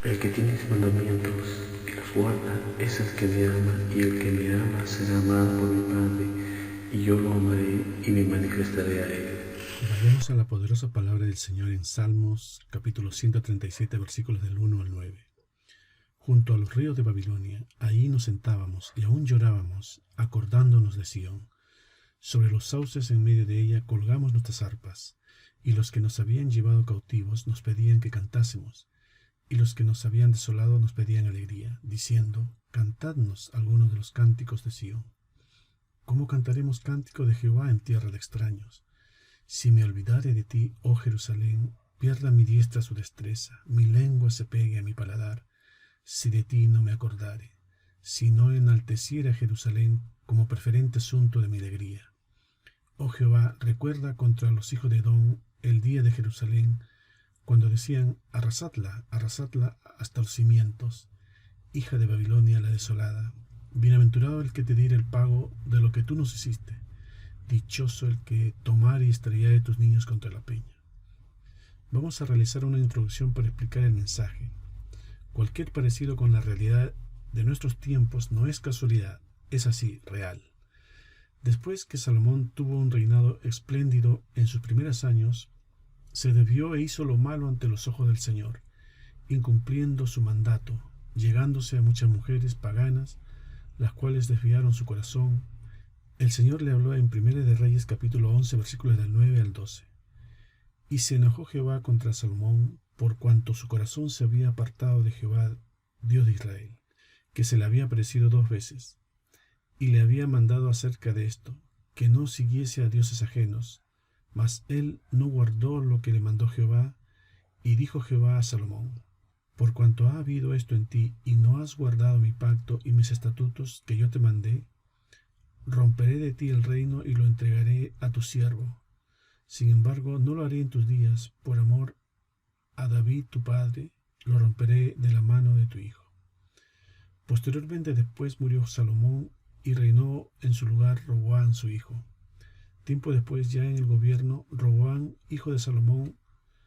El que tiene mis mandamientos y los guarda es el que me ama, y el que me ama será amado por mi Padre, y yo lo amaré y me manifestaré a él. Vayamos a la poderosa palabra del Señor en Salmos, capítulo 137, versículos del 1 al 9. Junto a los ríos de Babilonia, ahí nos sentábamos y aún llorábamos, acordándonos de Sión. Sobre los sauces en medio de ella colgamos nuestras arpas, y los que nos habían llevado cautivos nos pedían que cantásemos, y los que nos habían desolado nos pedían alegría, diciendo: Cantadnos algunos de los cánticos de Sión. ¿Cómo cantaremos cántico de Jehová en tierra de extraños? Si me olvidare de ti, oh Jerusalén, pierda mi diestra su destreza, mi lengua se pegue a mi paladar, si de ti no me acordare, si no enalteciera a Jerusalén como preferente asunto de mi alegría. Oh Jehová, recuerda contra los hijos de Edom el día de Jerusalén, cuando decían: arrasadla, arrasadla hasta los cimientos, hija de Babilonia la desolada. Bienaventurado el que te diere el pago de lo que tú nos hiciste. Dichoso el que tomare y estrellare tus niños contra la peña. Vamos a realizar una introducción para explicar el mensaje. Cualquier parecido con la realidad de nuestros tiempos no es casualidad, es así, real. Después que Salomón tuvo un reinado espléndido en sus primeros años, se desvió e hizo lo malo ante los ojos del Señor, incumpliendo su mandato, llegándose a muchas mujeres paganas, las cuales desviaron su corazón. El Señor le habló en 1 de Reyes capítulo 11 versículos del 9 al 12. Y se enojó Jehová contra Salomón por cuanto su corazón se había apartado de Jehová, Dios de Israel, que se le había aparecido 2 veces, y le había mandado acerca de esto, que no siguiese a dioses ajenos. Mas él no guardó lo que le mandó Jehová, y dijo Jehová a Salomón: Por cuanto ha habido esto en ti, y no has guardado mi pacto y mis estatutos que yo te mandé, romperé de ti el reino y lo entregaré a tu siervo. Sin embargo, no lo haré en tus días, por amor a David tu padre, lo romperé de la mano de tu hijo. Posteriormente después murió Salomón, y reinó en su lugar Roboam su hijo. Tiempo después, ya en el gobierno, Roboam, hijo de Salomón,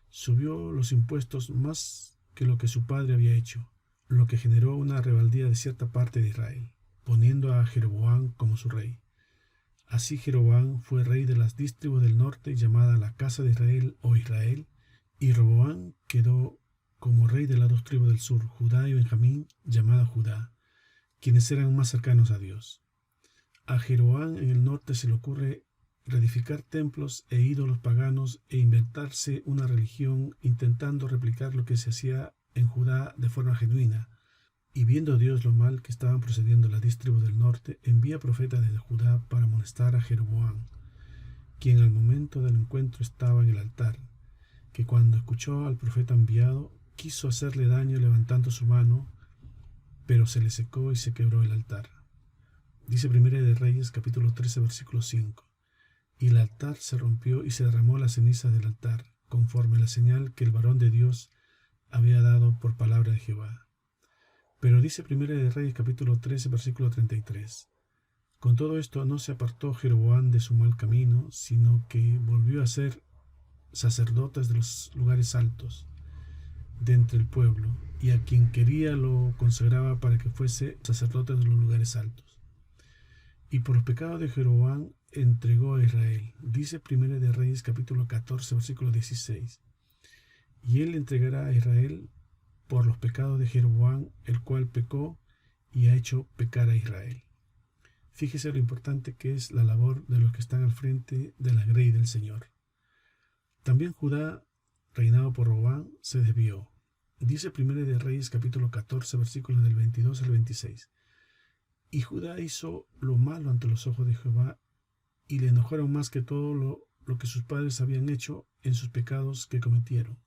subió los impuestos más que lo que su padre había hecho, lo que generó una rebeldía de cierta parte de Israel, poniendo a Jeroboam como su rey. Así Jeroboam fue rey de las 10 tribus del norte, llamada la casa de Israel o Israel, y Roboam quedó como rey de las 2 tribus del sur, Judá y Benjamín, llamada Judá, quienes eran más cercanos a Dios. A Jeroboam en el norte se le ocurre reedificar templos e ídolos paganos e inventarse una religión intentando replicar lo que se hacía en Judá de forma genuina. Y viendo Dios lo mal que estaban procediendo las 10 tribus del norte, envía profetas desde Judá para amonestar a Jeroboam, quien al momento del encuentro estaba en el altar, que cuando escuchó al profeta enviado, quiso hacerle daño levantando su mano, pero se le secó y se quebró el altar. Dice 1 de Reyes capítulo 13 versículo 5. Y el altar se rompió y se derramó las cenizas del altar, conforme la señal que el varón de Dios había dado por palabra de Jehová. Pero dice 1 de Reyes capítulo 13 versículo 33. Con todo esto no se apartó Jeroboam de su mal camino, sino que volvió a ser sacerdotes de los lugares altos de entre el pueblo, y a quien quería lo consagraba para que fuese sacerdote de los lugares altos. Y por los pecados de Jeroboam entregó a Israel. Dice 1 de Reyes capítulo 14 versículo 16. Y él entregará a Israel por los pecados de Jeroboam, el cual pecó y ha hecho pecar a Israel. Fíjese lo importante que es la labor de los que están al frente de la grey del Señor. También Judá, reinado por Roboam, se desvió. Dice 1 de Reyes capítulo 14 versículos del 22 al 26. Y Judá hizo lo malo ante los ojos de Jehová, y le enojaron más que todo lo que sus padres habían hecho en sus pecados que cometieron,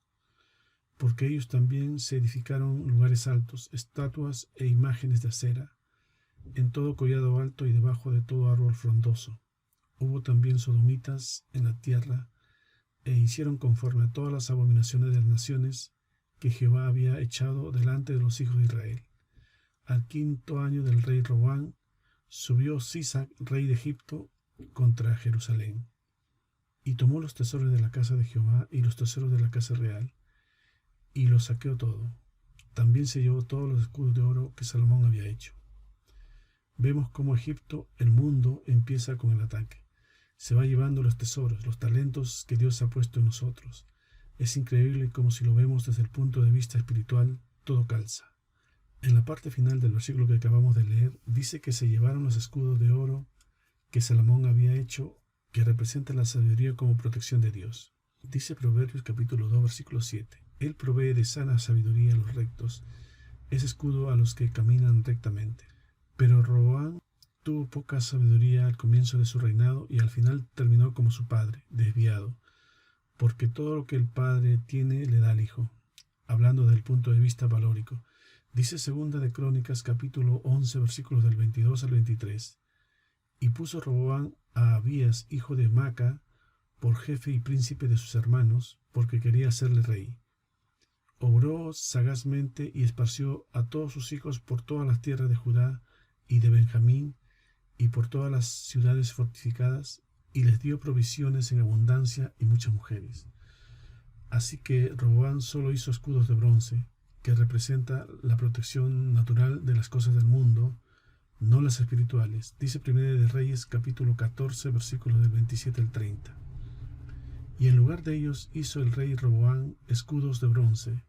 porque ellos también se edificaron lugares altos, estatuas e imágenes de acera, en todo collado alto y debajo de todo árbol frondoso. Hubo también sodomitas en la tierra, e hicieron conforme a todas las abominaciones de las naciones que Jehová había echado delante de los hijos de Israel. Al 5.º año del rey Roboam, subió Sisac, rey de Egipto, contra Jerusalén, y tomó los tesoros de la casa de Jehová y los tesoros de la casa real, y los saqueó todo. también se llevó todos los escudos de oro que Salomón había hecho. Vemos cómo Egipto, el mundo, empieza con el ataque. Se va llevando los tesoros, los talentos que Dios ha puesto en nosotros. Es increíble como si lo vemos desde el punto de vista espiritual, todo calza. En la parte final del versículo que acabamos de leer, dice que se llevaron los escudos de oro que Salomón había hecho, que representa la sabiduría como protección de Dios. Dice Proverbios capítulo 2, versículo 7. Él provee de sana sabiduría a los rectos, es escudo a los que caminan rectamente. Pero Roboam tuvo poca sabiduría al comienzo de su reinado y al final terminó como su padre, desviado, porque todo lo que el padre tiene le da al hijo. Hablando desde el punto de vista valórico, dice Segunda de Crónicas capítulo 11 versículos del 22 al 23. Y puso Roboam a Abías, hijo de Maaca, por jefe y príncipe de sus hermanos, porque quería hacerle rey. Obró sagazmente y esparció a todos sus hijos por todas las tierras de Judá y de Benjamín, y por todas las ciudades fortificadas, y les dio provisiones en abundancia y muchas mujeres. Así que Roboam solo hizo escudos de bronce, que representa la protección natural de las cosas del mundo, no las espirituales. Dice Primera de Reyes capítulo 14 versículos del 27 al 30. Y en lugar de ellos hizo el rey Roboam escudos de bronce,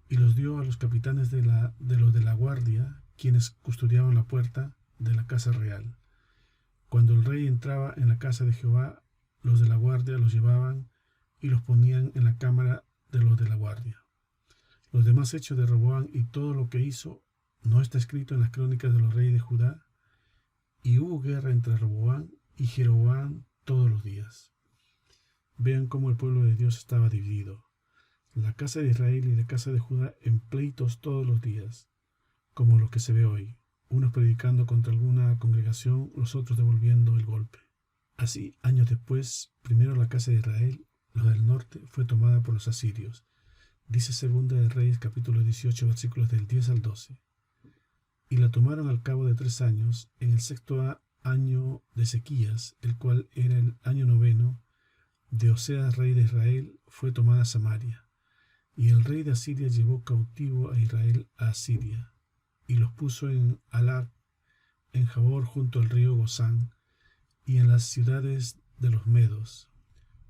y los dio a los capitanes de los de la guardia, quienes custodiaban la puerta de la casa real. Cuando el rey entraba en la casa de Jehová, los de la guardia los llevaban y los ponían en la cámara de los de la guardia. Los demás hechos de Roboam y todo lo que hizo no está escrito en las crónicas de los reyes de Judá, y hubo guerra entre Roboam y Jeroboam todos los días. Vean cómo el pueblo de Dios estaba dividido. La casa de Israel y la casa de Judá en pleitos todos los días, como lo que se ve hoy, unos predicando contra alguna congregación, los otros devolviendo el golpe. Así, años después, primero la casa de Israel, la del norte, fue tomada por los asirios. Dice Segunda de Reyes capítulo 18 versículos del 10 al 12. Y la tomaron al cabo de 3 años, en el 6º año de Ezequías, el cual era el año 9 de Oseas, rey de Israel, fue tomada Samaria. Y el rey de Asiria llevó cautivo a Israel a Asiria, y los puso en Alat, en Jabor junto al río Gozán, y en las ciudades de los medos,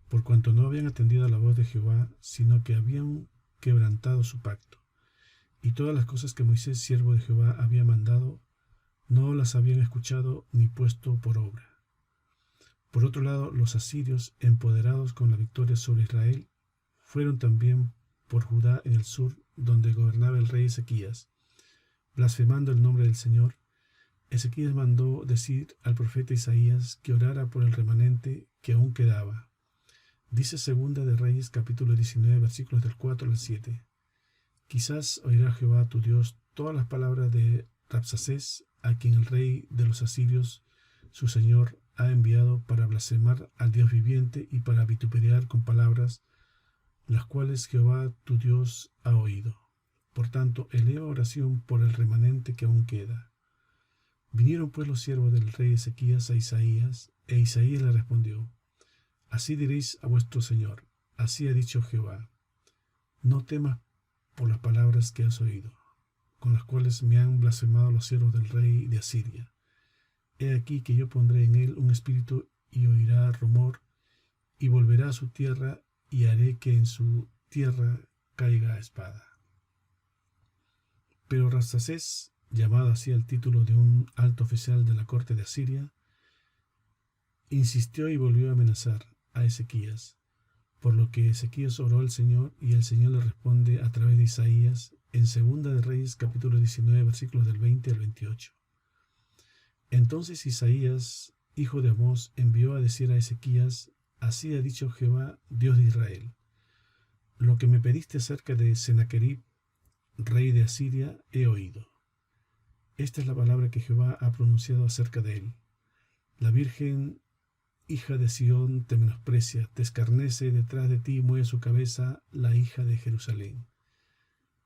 por cuanto no habían atendido a la voz de Jehová, sino que habían quebrantado su pacto. Y todas las cosas que Moisés, siervo de Jehová, había mandado, no las habían escuchado ni puesto por obra. Por otro lado, los asirios, empoderados con la victoria sobre Israel, fueron también por Judá en el sur, donde gobernaba el rey Ezequías. Blasfemando el nombre del Señor, Ezequías mandó decir al profeta Isaías que orara por el remanente que aún quedaba. Dice Segunda de Reyes capítulo 19 versículos del 4 al 7. Quizás oirá Jehová tu Dios todas las palabras de Rabsacés, a quien el rey de los asirios, su señor, ha enviado para blasfemar al Dios viviente y para vituperiar con palabras, las cuales Jehová tu Dios ha oído. Por tanto, eleva oración por el remanente que aún queda. Vinieron pues los siervos del rey Ezequías a Isaías, e Isaías le respondió: Así diréis a vuestro señor, así ha dicho Jehová: No temas por las palabras que has oído, con las cuales me han blasfemado los siervos del rey de Asiria. He aquí que yo pondré en él un espíritu y oirá rumor, y volverá a su tierra, y haré que en su tierra caiga espada. Pero Rabsacés, llamado así al título de un alto oficial de la corte de Asiria, insistió y volvió a amenazar a Ezequías, por lo que Ezequías oró al Señor, y el Señor le responde a través de Isaías en Segunda de Reyes capítulo 19 versículos del 20 al 28. Entonces Isaías, hijo de Amós, envió a decir a Ezequías: Así ha dicho Jehová, Dios de Israel: Lo que me pediste acerca de Sennacherib, rey de Asiria, he oído. Esta es la palabra que Jehová ha pronunciado acerca de él. La Virgen, hija de Sión, te menosprecia, te escarnece, y detrás de ti mueve su cabeza la hija de Jerusalén.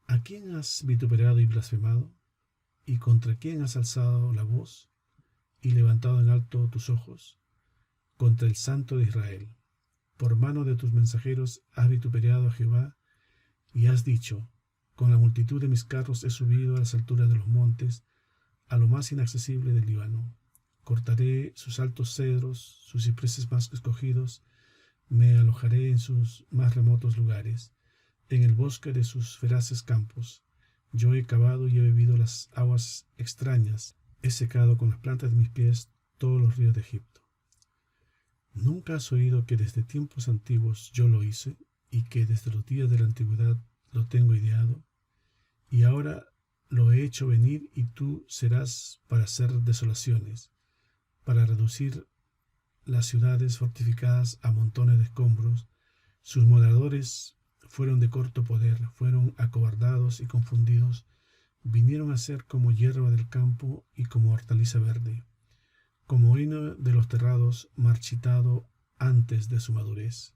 ¿A quién has vituperado y blasfemado? ¿Y contra quién has alzado la voz y levantado en alto tus ojos? Contra el Santo de Israel. Por mano de tus mensajeros has vituperado a Jehová, y has dicho: Con la multitud de mis carros he subido a las alturas de los montes, a lo más inaccesible del Líbano. Cortaré sus altos cedros, sus cipreses más escogidos, me alojaré en sus más remotos lugares, en el bosque de sus feraces campos. Yo he cavado y he bebido las aguas extrañas, he secado con las plantas de mis pies todos los ríos de Egipto. ¿Nunca has oído que desde tiempos antiguos yo lo hice, y que desde los días de la antigüedad lo tengo ideado? Y ahora lo he hecho venir, y tú serás para hacer desolaciones, para reducir las ciudades fortificadas a montones de escombros. Sus moradores fueron de corto poder, fueron acobardados y confundidos, vinieron a ser como hierba del campo y como hortaliza verde, como heno de los terrados marchitado antes de su madurez.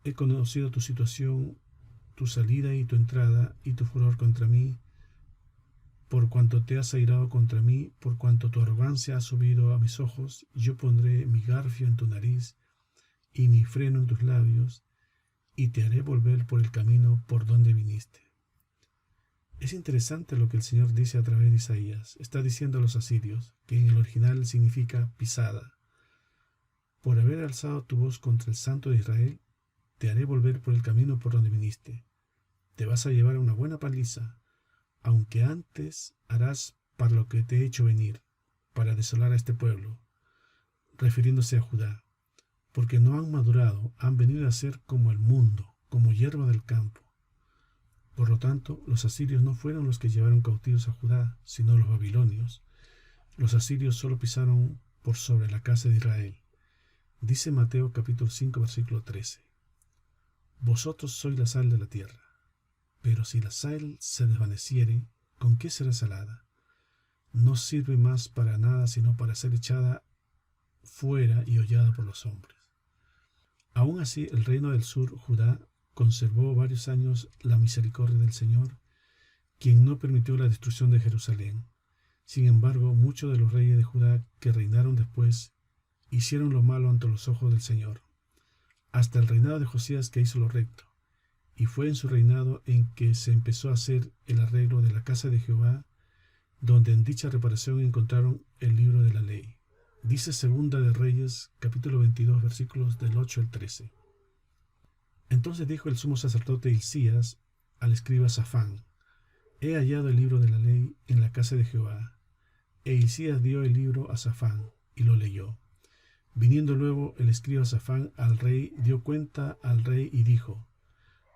He conocido tu situación, tu salida y tu entrada, y tu furor contra mí, por cuanto te has airado contra mí, por cuanto tu arrogancia ha subido a mis ojos. Yo pondré mi garfio en tu nariz y mi freno en tus labios, y te haré volver por el camino por donde viniste. Es interesante lo que el Señor dice a través de Isaías. Está diciendo a los asirios, que en el original significa pisada: por haber alzado tu voz contra el Santo de Israel, te haré volver por el camino por donde viniste. Te vas a llevar una buena paliza, aunque antes harás para lo que te he hecho venir, para desolar a este pueblo, refiriéndose a Judá, porque no han madurado, han venido a ser como el mundo, como hierba del campo. Por lo tanto, los asirios no fueron los que llevaron cautivos a Judá, sino los babilonios. Los asirios solo pisaron por sobre la casa de Israel. Dice Mateo capítulo 5, versículo 13. Vosotros sois la sal de la tierra. Pero si la sal se desvaneciere, ¿con qué será salada? No sirve más para nada sino para ser echada fuera y hollada por los hombres. Aún así, el reino del sur, Judá, conservó varios años la misericordia del Señor, quien no permitió la destrucción de Jerusalén. Sin embargo, muchos de los reyes de Judá que reinaron después hicieron lo malo ante los ojos del Señor, hasta el reinado de Josías, que hizo lo recto. Y fue en su reinado en que se empezó a hacer el arreglo de la casa de Jehová, donde en dicha reparación encontraron el libro de la ley. Dice Segunda de Reyes, capítulo 22, versículos del 8 al 13. Entonces dijo el sumo sacerdote Hilcías al escriba Safán: he hallado el libro de la ley en la casa de Jehová. E Hilcías dio el libro a Safán, y lo leyó. Viniendo luego el escriba Safán al rey, dio cuenta al rey y dijo: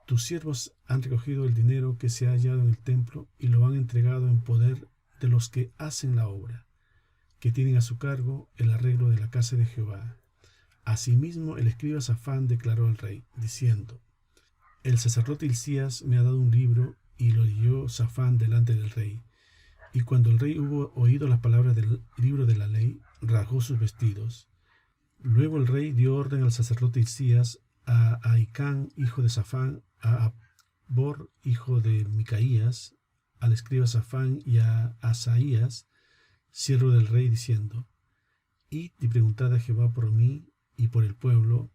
tus siervos han recogido el dinero que se ha hallado en el templo y lo han entregado en poder de los que hacen la obra, que tienen a su cargo el arreglo de la casa de Jehová. Asimismo el escriba Safán declaró al rey, diciendo: el sacerdote Hilcías me ha dado un libro, y lo leyó Safán delante del rey. Y cuando el rey hubo oído las palabras del libro de la ley, rasgó sus vestidos. Luego el rey dio orden al sacerdote Hilcías, a Ahicam, hijo de Safán, a Abor, hijo de Micaías, al escriba Safán, y a Asaías, siervo del rey, diciendo: id y preguntad a Jehová por mí y por el pueblo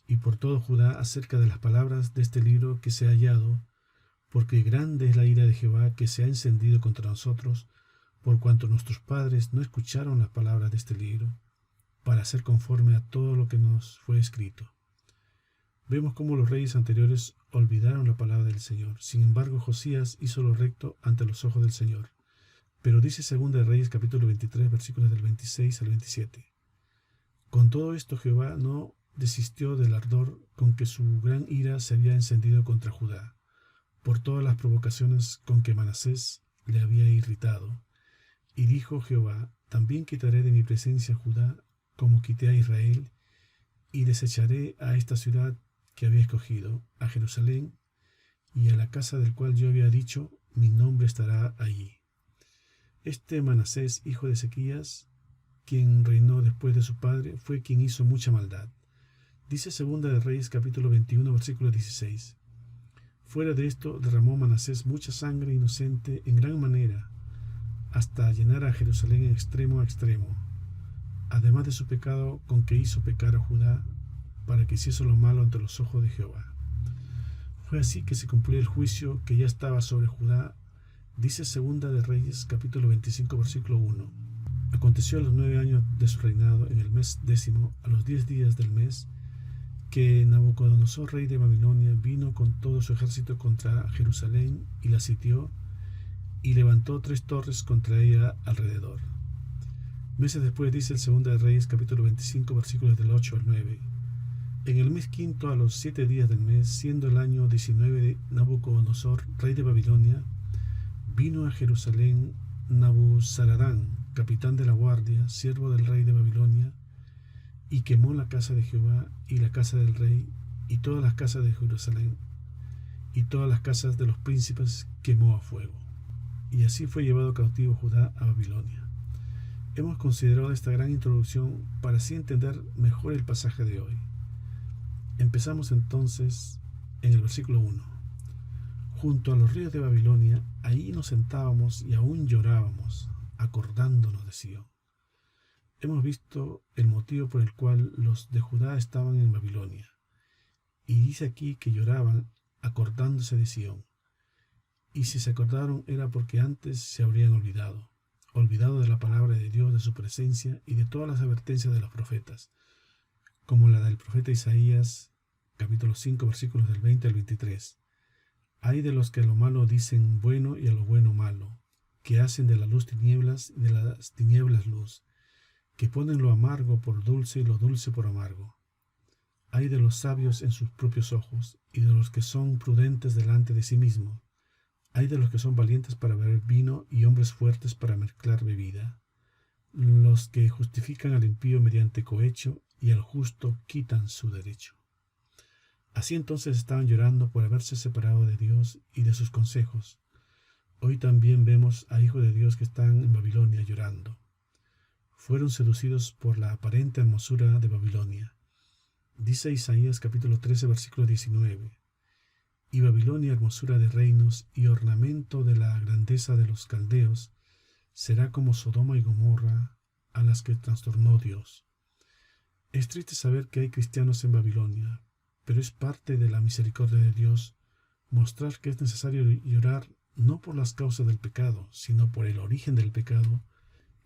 y por todo Judá acerca de las palabras de este libro que se ha hallado, porque grande es la ira de Jehová que se ha encendido contra nosotros, por cuanto nuestros padres no escucharon las palabras de este libro, para hacer conforme a todo lo que nos fue escrito. Vemos cómo los reyes anteriores olvidaron la palabra del Señor. Sin embargo, Josías hizo lo recto ante los ojos del Señor. Pero dice Segunda de Reyes capítulo 23, versículos del 26 al 27. Con todo esto Jehová no desistió del ardor con que su gran ira se había encendido contra Judá, por todas las provocaciones con que Manasés le había irritado. Y dijo Jehová: también quitaré de mi presencia a Judá, como quité a Israel, y desecharé a esta ciudad que había escogido, a Jerusalén, y a la casa del cual yo había dicho: mi nombre estará allí. Este Manasés, hijo de Ezequías, quien reinó después de su padre, fue quien hizo mucha maldad. Dice Segunda de Reyes capítulo 21, versículo 16. Fuera de esto derramó Manasés mucha sangre inocente en gran manera, hasta llenar a Jerusalén en extremo a extremo, además de su pecado con que hizo pecar a Judá, para que hiciese lo malo ante los ojos de Jehová. Fue así que se cumplió el juicio que ya estaba sobre Judá. Dice Segunda de Reyes, capítulo 25, versículo 1. Aconteció a los 9 años de su reinado, en el mes 10, a los 10 días del mes, que Nabucodonosor, rey de Babilonia, vino con todo su ejército contra Jerusalén y la sitió, y levantó 3 torres contra ella alrededor. Meses después, dice el Segunda de Reyes, capítulo 25, versículos del 8 al 9. En el mes 5, a los 7 días del mes, siendo el año 19 de Nabucodonosor, rey de Babilonia, vino a Jerusalén Nabuzaradán, capitán de la guardia, siervo del rey de Babilonia, y quemó la casa de Jehová y la casa del rey y todas las casas de Jerusalén y todas las casas de los príncipes quemó a fuego. Y así fue llevado cautivo Judá a Babilonia. Hemos considerado esta gran introducción para así entender mejor el pasaje de hoy. Empezamos entonces en el versículo 1. Junto a los ríos de Babilonia, ahí nos sentábamos y aún llorábamos, acordándonos de Sión. Hemos visto el motivo por el cual los de Judá estaban en Babilonia. Y dice aquí que lloraban acordándose de Sión. Y si se acordaron era porque antes se habrían olvidado de la palabra de Dios, de su presencia y de todas las advertencias de los profetas, como la del profeta Isaías, capítulo 5, versículos del 20 al 23. Hay de los que a lo malo dicen bueno y a lo bueno malo, que hacen de la luz tinieblas y de las tinieblas luz, que ponen lo amargo por dulce y lo dulce por amargo. Hay de los sabios en sus propios ojos y de los que son prudentes delante de sí mismos. Hay de los que son valientes para beber vino y hombres fuertes para mezclar bebida. Los que justifican al impío mediante cohecho y al justo quitan su derecho. Así entonces estaban llorando por haberse separado de Dios y de sus consejos. Hoy también vemos a hijos de Dios que están en Babilonia llorando. Fueron seducidos por la aparente hermosura de Babilonia. Dice Isaías capítulo 13, versículo 19. Y Babilonia, hermosura de reinos y ornamento de la grandeza de los caldeos, será como Sodoma y Gomorra, a las que trastornó Dios. Es triste saber que hay cristianos en Babilonia, pero es parte de la misericordia de Dios mostrar que es necesario llorar no por las causas del pecado, sino por el origen del pecado,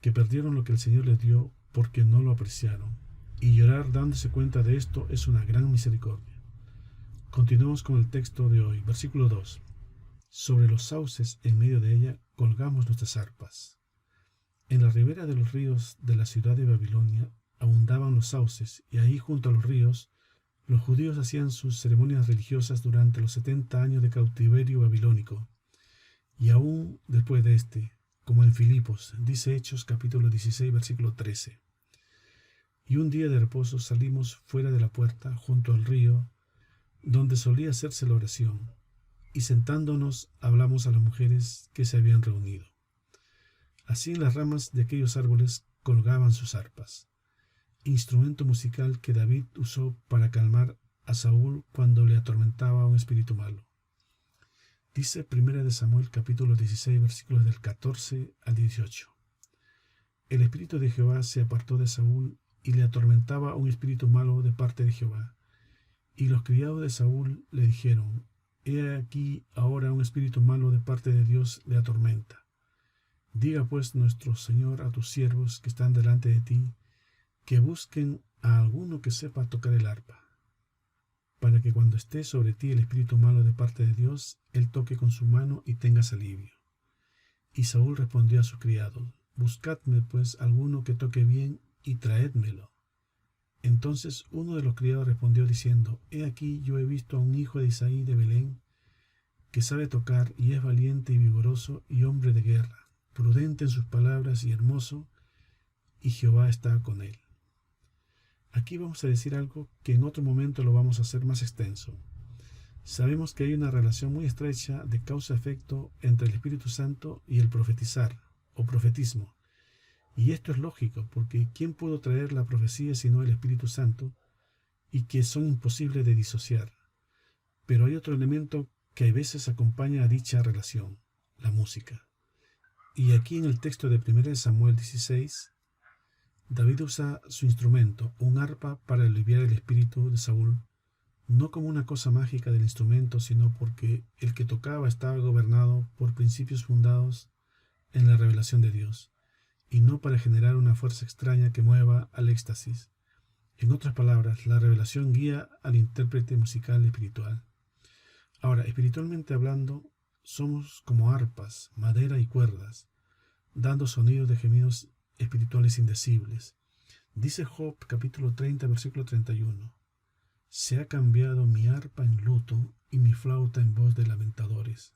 que perdieron lo que el Señor les dio porque no lo apreciaron. Y llorar dándose cuenta de esto es una gran misericordia. Continuamos con el texto de hoy, versículo 2. Sobre los sauces en medio de ella colgamos nuestras arpas. En la ribera de los ríos de la ciudad de Babilonia abundaban los sauces, y ahí junto a los ríos los judíos hacían sus ceremonias religiosas durante los 70 años de cautiverio babilónico, y aún después de este, como en Filipos, dice Hechos capítulo 16, versículo 13. Y un día de reposo salimos fuera de la puerta, junto al río, donde solía hacerse la oración, y sentándonos hablamos a las mujeres que se habían reunido. Así en las ramas de aquellos árboles colgaban sus arpas, instrumento musical que David usó para calmar a Saúl cuando le atormentaba un espíritu malo. Dice 1 Samuel capítulo 16 versículos del 14 al 18. El espíritu de Jehová se apartó de Saúl y le atormentaba un espíritu malo de parte de Jehová. Y los criados de Saúl le dijeron: He aquí ahora un espíritu malo de parte de Dios le atormenta. Diga pues nuestro Señor a tus siervos que están delante de ti, que busquen a alguno que sepa tocar el arpa, para que cuando esté sobre ti el espíritu malo de parte de Dios, él toque con su mano y tengas alivio. Y Saúl respondió a sus criados: Buscadme pues alguno que toque bien y traédmelo. Entonces uno de los criados respondió diciendo: He aquí yo he visto a un hijo de Isaí de Belén, que sabe tocar y es valiente y vigoroso y hombre de guerra, prudente en sus palabras y hermoso, y Jehová está con él. Aquí vamos a decir algo que en otro momento lo vamos a hacer más extenso. Sabemos que hay una relación muy estrecha de causa-efecto entre el Espíritu Santo y el profetizar o profetismo. Y esto es lógico, porque ¿quién pudo traer la profecía sino el Espíritu Santo? Y que son imposibles de disociar. Pero hay otro elemento que a veces acompaña a dicha relación: la música. Y aquí en el texto de 1 Samuel 16, David usa su instrumento, un arpa, para aliviar el espíritu de Saúl, no como una cosa mágica del instrumento, sino porque el que tocaba estaba gobernado por principios fundados en la revelación de Dios, y no para generar una fuerza extraña que mueva al éxtasis. En otras palabras, la revelación guía al intérprete musical espiritual. Ahora, espiritualmente hablando, somos como arpas, madera y cuerdas, dando sonidos de gemidos espirituales indecibles. Dice Job capítulo 30, versículo 31. Se ha cambiado mi arpa en luto y mi flauta en voz de lamentadores.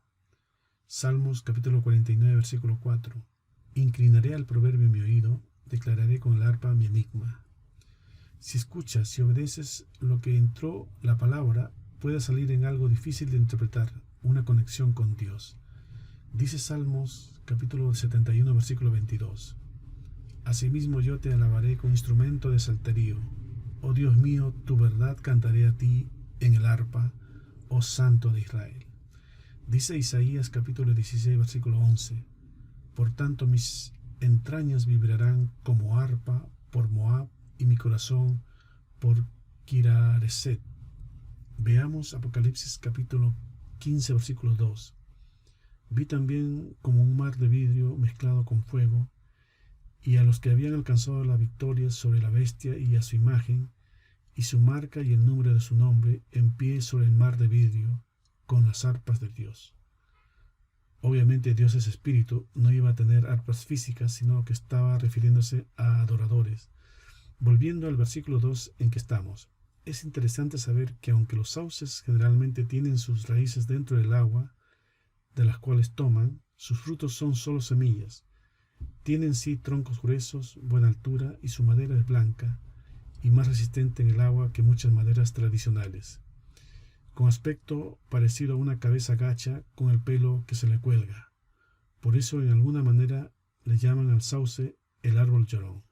Salmos capítulo 49, versículo 4. Inclinaré al proverbio mi oído, declararé con el arpa mi enigma. Si escuchas, si obedeces lo que entró la palabra, puede salir en algo difícil de interpretar, una conexión con Dios. Dice Salmos capítulo 71, versículo 22. Asimismo yo te alabaré con instrumento de salterio. Oh Dios mío, tu verdad cantaré a ti en el arpa, oh Santo de Israel. Dice Isaías capítulo 16, versículo 11. Por tanto mis entrañas vibrarán como arpa por Moab y mi corazón por Kirareset. Veamos Apocalipsis capítulo 15, versículo 2. Vi también como un mar de vidrio mezclado con fuego, y a los que habían alcanzado la victoria sobre la bestia y a su imagen, y su marca y el número de su nombre, en pie sobre el mar de vidrio, con las arpas de Dios. Obviamente Dios es espíritu, no iba a tener arpas físicas, sino que estaba refiriéndose a adoradores. Volviendo al versículo 2 en que estamos, es interesante saber que aunque los sauces generalmente tienen sus raíces dentro del agua, de las cuales toman, sus frutos son solo semillas. Tienen sí troncos gruesos, buena altura, y su madera es blanca y más resistente en el agua que muchas maderas tradicionales, con aspecto parecido a una cabeza gacha con el pelo que se le cuelga. Por eso en alguna manera le llaman al sauce el árbol llorón.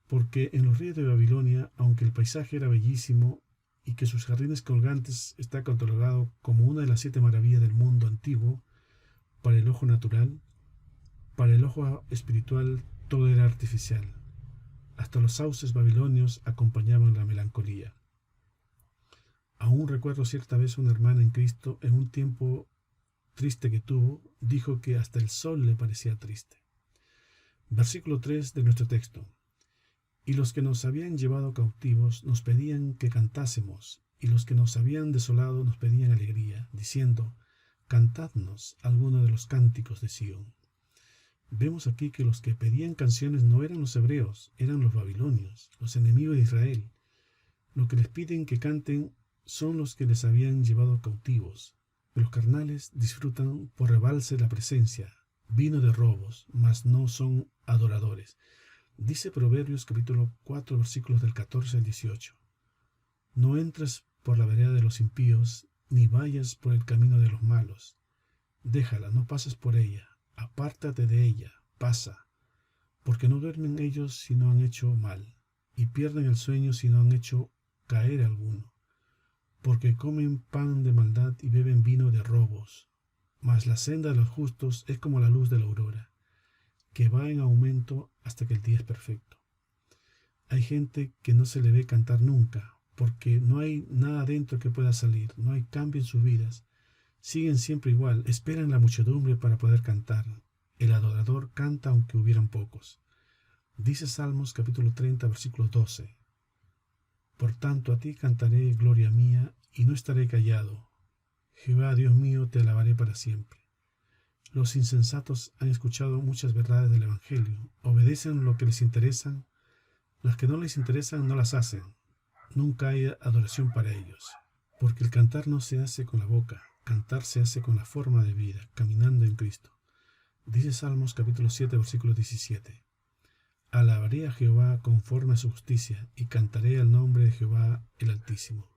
Porque en los ríos de Babilonia, aunque el paisaje era bellísimo y que sus jardines colgantes está catalogado como una de las 7 maravillas del mundo antiguo, para el ojo natural, para el ojo espiritual todo era artificial. Hasta los sauces babilonios acompañaban la melancolía. Aún recuerdo cierta vez una hermana en Cristo, en un tiempo triste que tuvo, dijo que hasta el sol le parecía triste. Versículo 3 de nuestro texto. Y los que nos habían llevado cautivos nos pedían que cantásemos, y los que nos habían desolado nos pedían alegría, diciendo, cantadnos alguno de los cánticos de Sión. Vemos aquí que los que pedían canciones no eran los hebreos, eran los babilonios, los enemigos de Israel. Lo que les piden que canten son los que les habían llevado cautivos. Los carnales disfrutan por rebalse la presencia, vino de robos, mas no son adoradores. Dice Proverbios capítulo 4, versículos del 14 al 18. No entres por la vereda de los impíos, ni vayas por el camino de los malos. Déjala, no pases por ella. Apártate de ella, pasa, porque no duermen ellos si no han hecho mal, y pierden el sueño si no han hecho caer alguno, porque comen pan de maldad y beben vino de robos. Mas la senda de los justos es como la luz de la aurora, que va en aumento hasta que el día es perfecto. Hay gente que no se le ve cantar nunca, porque no hay nada dentro que pueda salir, no hay cambio en sus vidas. Siguen siempre igual, esperan la muchedumbre para poder cantar. El adorador canta aunque hubieran pocos. Dice Salmos capítulo 30, versículo 12. Por tanto a ti cantaré, gloria mía, y no estaré callado. Jehová, Dios mío, te alabaré para siempre. Los insensatos han escuchado muchas verdades del Evangelio, obedecen lo que les interesan, las que no les interesan no las hacen. Nunca hay adoración para ellos, porque el cantar no se hace con la boca. Cantar se hace con la forma de vida, caminando en Cristo. Dice Salmos capítulo 7, versículo 17. Alabaré a Jehová conforme a su justicia, y cantaré al nombre de Jehová el Altísimo.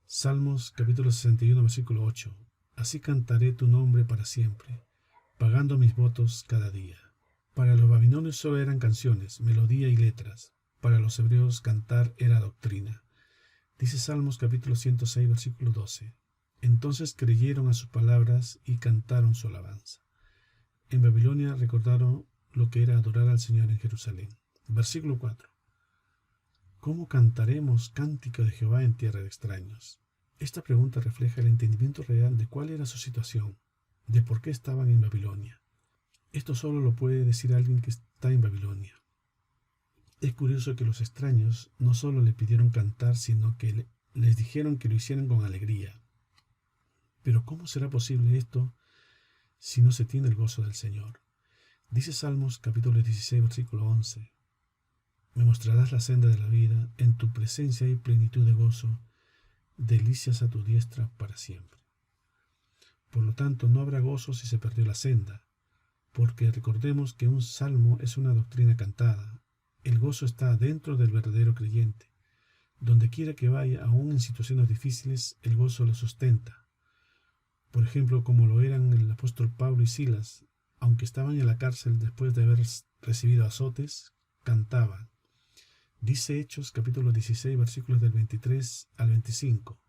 Salmos capítulo 61, versículo 8. Así cantaré tu nombre para siempre, pagando mis votos cada día. Para los babilonios solo eran canciones, melodía y letras. Para los hebreos cantar era doctrina. Dice Salmos capítulo 106, versículo 12. Entonces creyeron a sus palabras y cantaron su alabanza. En Babilonia recordaron lo que era adorar al Señor en Jerusalén. Versículo 4. ¿Cómo cantaremos cántico de Jehová en tierra de extraños? Esta pregunta refleja el entendimiento real de cuál era su situación, de por qué estaban en Babilonia. Esto solo lo puede decir alguien que está en Babilonia. Es curioso que los extraños no solo le pidieron cantar, sino que les dijeron que lo hicieran con alegría. Pero ¿cómo será posible esto si no se tiene el gozo del Señor? Dice Salmos capítulo 16, versículo 11. Me mostrarás la senda de la vida, en tu presencia hay plenitud de gozo, delicias a tu diestra para siempre. Por lo tanto, no habrá gozo si se perdió la senda, porque recordemos que un salmo es una doctrina cantada. El gozo está dentro del verdadero creyente. Donde quiera que vaya, aún en situaciones difíciles, el gozo lo sustenta. Por ejemplo, como lo eran el apóstol Pablo y Silas, aunque estaban en la cárcel después de haber recibido azotes, cantaban. Dice Hechos capítulo 16, versículos del 23 al 25.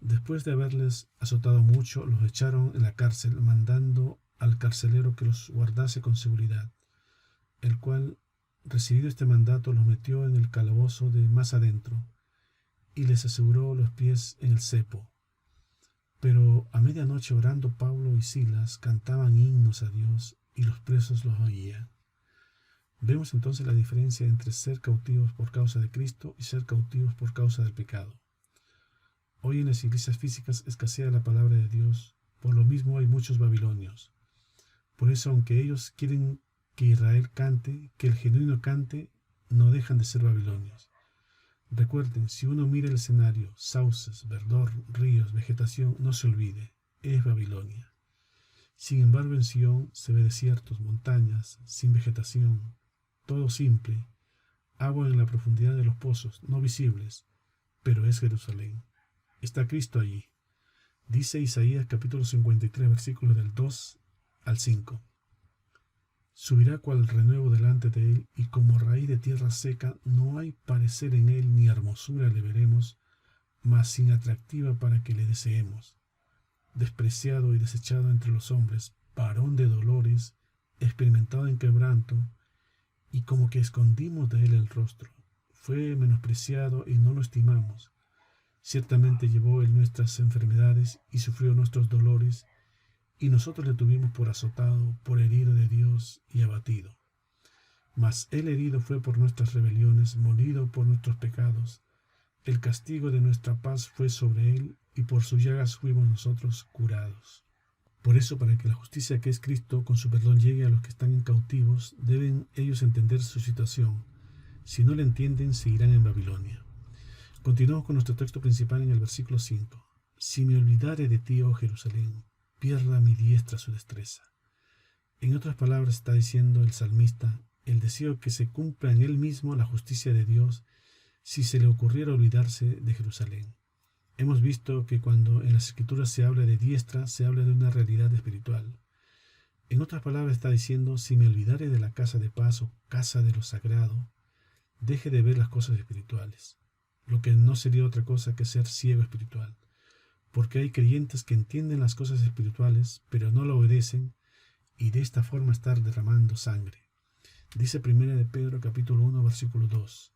Después de haberles azotado mucho, los echaron en la cárcel, mandando al carcelero que los guardase con seguridad, el cual, recibido este mandato, los metió en el calabozo de más adentro, y les aseguró los pies en el cepo. Pero a medianoche, orando, Pablo y Silas cantaban himnos a Dios, y los presos los oían. Vemos entonces la diferencia entre ser cautivos por causa de Cristo y ser cautivos por causa del pecado. Hoy en las iglesias físicas escasea la palabra de Dios, por lo mismo hay muchos babilonios. Por eso, aunque ellos quieren que Israel cante, que el genuino cante, no dejan de ser babilonios. Recuerden, si uno mira el escenario, sauces, verdor, ríos, vegetación, no se olvide, es Babilonia. Sin embargo, en Sion se ve desiertos, montañas, sin vegetación, todo simple, agua en la profundidad de los pozos, no visibles, pero es Jerusalén. Está Cristo allí. Dice Isaías capítulo 53, versículos del 2 al 5. Subirá cual renuevo delante de él, y como raíz de tierra seca, no hay parecer en él ni hermosura le veremos, mas sin atractiva para que le deseemos. Despreciado y desechado entre los hombres, varón de dolores, experimentado en quebranto, y como que escondimos de él el rostro. Fue menospreciado y no lo estimamos. Ciertamente llevó él nuestras enfermedades y sufrió nuestros dolores, y nosotros le tuvimos por azotado, por herido de Dios y abatido. Mas él herido fue por nuestras rebeliones, molido por nuestros pecados. El castigo de nuestra paz fue sobre él, y por sus llagas fuimos nosotros curados. Por eso, para que la justicia que es Cristo con su perdón llegue a los que están cautivos, deben ellos entender su situación. Si no la entienden, seguirán en Babilonia. Continuamos con nuestro texto principal en el versículo 5. Si me olvidare de ti, oh Jerusalén, pierda mi diestra su destreza. En otras palabras, está diciendo el salmista, el deseo que se cumpla en él mismo la justicia de Dios si se le ocurriera olvidarse de Jerusalén. Hemos visto que cuando en las Escrituras se habla de diestra, se habla de una realidad espiritual. En otras palabras, está diciendo, si me olvidare de la casa de paz o casa de lo sagrado, deje de ver las cosas espirituales, lo que no sería otra cosa que ser ciego espiritual. Porque hay creyentes que entienden las cosas espirituales, pero no lo obedecen, y de esta forma estar derramando sangre. Dice 1 de Pedro capítulo 1, versículo 2.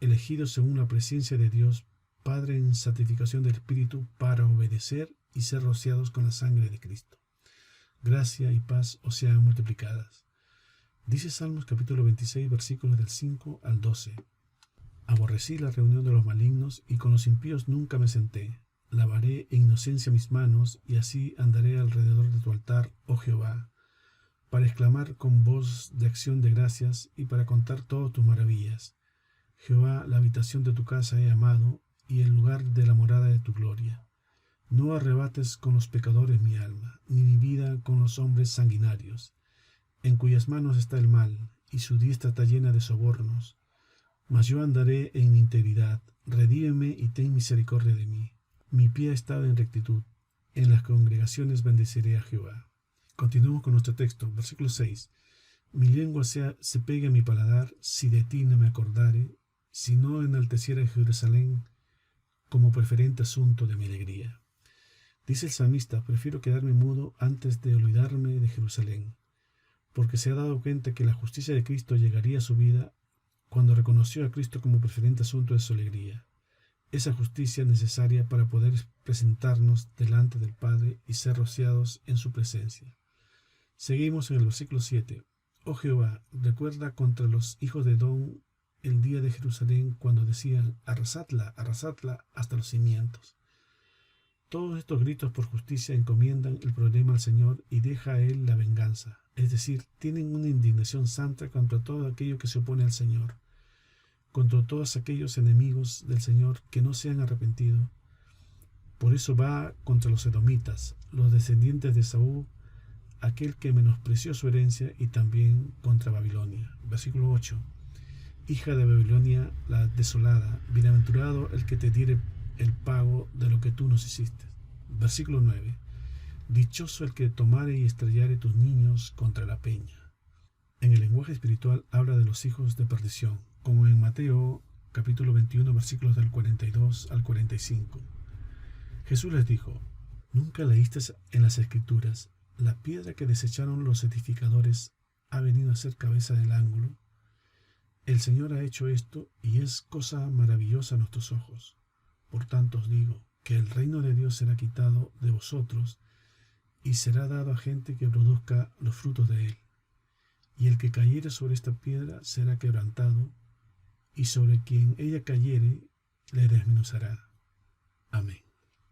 Elegidos según la presencia de Dios, Padre en santificación del Espíritu, para obedecer y ser rociados con la sangre de Cristo. Gracia y paz os sean multiplicadas. Dice Salmos capítulo 26, versículos del 5 al 12. Aborrecí la reunión de los malignos, y con los impíos nunca me senté. Lavaré en inocencia mis manos, y así andaré alrededor de tu altar, oh Jehová, para exclamar con voz de acción de gracias y para contar todas tus maravillas. Jehová, la habitación de tu casa he amado, y el lugar de la morada de tu gloria. No arrebates con los pecadores mi alma, ni mi vida con los hombres sanguinarios, en cuyas manos está el mal, y su diestra está llena de sobornos. Mas yo andaré en integridad, redímeme y ten misericordia de mí. Mi pie ha estado en rectitud, en las congregaciones bendeciré a Jehová. Continuamos con nuestro texto, versículo 6. Mi lengua se pegue a mi paladar, si de ti no me acordare, si no enalteciera Jerusalén como preferente asunto de mi alegría. Dice el salmista, prefiero quedarme mudo antes de olvidarme de Jerusalén, porque se ha dado cuenta que la justicia de Cristo llegaría a su vida cuando reconoció a Cristo como preferente asunto de su alegría, esa justicia necesaria para poder presentarnos delante del Padre y ser rociados en su presencia. Seguimos en el versículo 7. Oh Jehová, recuerda contra los hijos de Edom el día de Jerusalén, cuando decían: arrasadla, arrasadla hasta los cimientos. Todos estos gritos por justicia encomiendan el problema al Señor y deja a Él la venganza. Es decir, tienen una indignación santa contra todo aquello que se opone al Señor, contra todos aquellos enemigos del Señor que no se han arrepentido. Por eso va contra los edomitas, los descendientes de Esaú, aquel que menospreció su herencia, y también contra Babilonia. Versículo 8. Hija de Babilonia, la desolada, bienaventurado el que te diere el pago de lo que tú nos hiciste. Versículo 9. Dichoso el que tomare y estrellare tus niños contra la peña. En el lenguaje espiritual habla de los hijos de perdición, como en Mateo capítulo 21, versículos del 42 al 45. Jesús les dijo: ¿nunca leíste en las Escrituras: la piedra que desecharon los edificadores ha venido a ser cabeza del ángulo? El Señor ha hecho esto, y es cosa maravillosa a nuestros ojos. Por tanto os digo que el reino de Dios será quitado de vosotros y será dado a gente que produzca los frutos de él. Y el que cayere sobre esta piedra será quebrantado, y sobre quien ella cayere le desmenuzará. Amén.